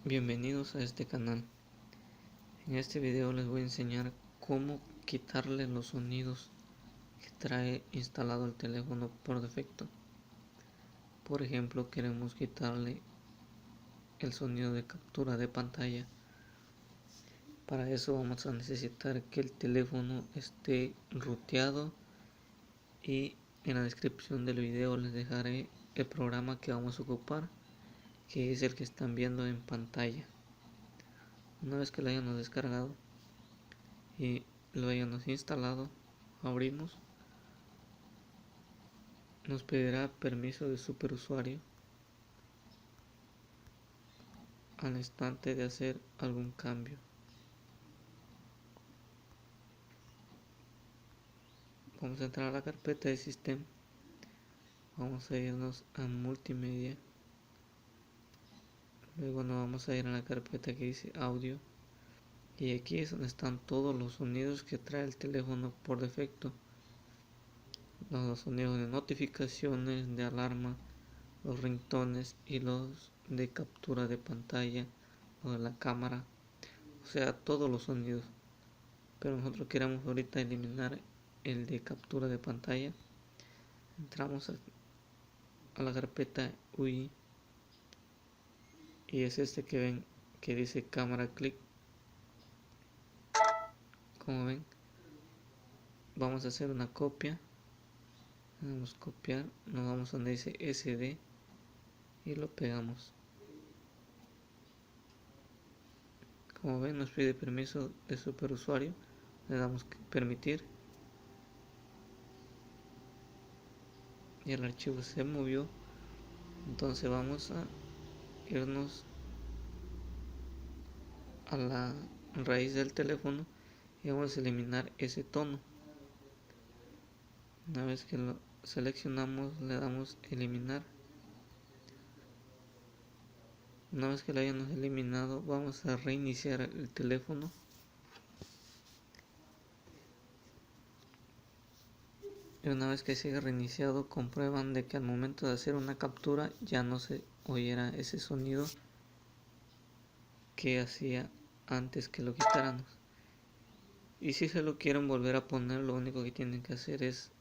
Bienvenidos a este canal. En este video les voy a enseñar cómo quitarle los sonidos que trae instalado el teléfono por defecto. Por ejemplo, queremos quitarle el sonido de captura de pantalla. Para eso vamos a necesitar que el teléfono esté ruteado, y en la descripción del video les dejaré el programa que vamos a ocupar, que es el que están viendo en pantalla. Una vez que lo hayamos descargado y lo hayamos instalado, abrimos. Nos pedirá permiso de superusuario al instante de hacer algún cambio. Vamos a entrar a la carpeta de sistema. Vamos a irnos a multimedia. Luego nos vamos a ir a la carpeta que dice audio. Y aquí es donde están todos los sonidos que trae el teléfono por defecto. Los sonidos de notificaciones, de alarma, los ringtones y los de captura de pantalla, o de la cámara. O sea, todos los sonidos. Pero nosotros queremos ahorita eliminar el de captura de pantalla. Entramos a la carpeta UI y es este que ven que dice cámara click. Como ven, vamos a hacer una copia. Vamos a copiar, nos vamos donde dice SD y lo pegamos. Como ven, nos pide permiso de superusuario, le damos permitir y el archivo se movió. Entonces vamos a irnos a la raíz del teléfono y vamos a eliminar ese tono. Una vez que lo seleccionamos, le damos eliminar. Una vez que lo hayamos eliminado, vamos a reiniciar el teléfono. Y una vez que siga reiniciado, comprueban de que al momento de hacer una captura ya no se oyera ese sonido que hacía antes que lo quitáramos. Y si se lo quieren volver a poner, lo único que tienen que hacer es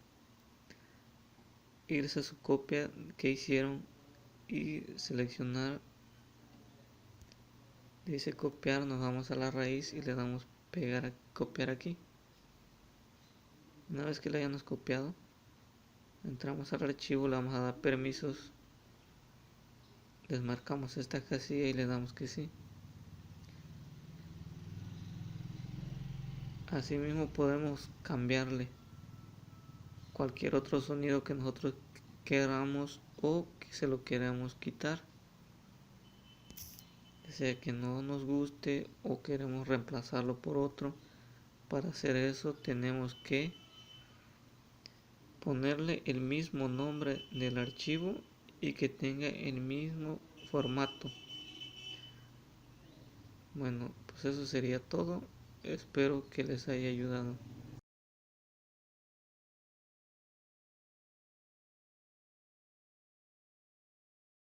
irse a su copia que hicieron y seleccionar. Dice copiar, nos vamos a la raíz y le damos pegar, copiar aquí. Una vez que lo hayamos copiado, entramos al archivo, le vamos a dar permisos, desmarcamos esta casilla y le damos que sí. Asimismo podemos cambiarle cualquier otro sonido que nosotros queramos o que se lo queramos quitar, ya sea que no nos guste o queremos reemplazarlo por otro. Para hacer eso tenemos que ponerle el mismo nombre del archivo y que tenga el mismo formato. Bueno, pues eso sería todo. Espero que les haya ayudado.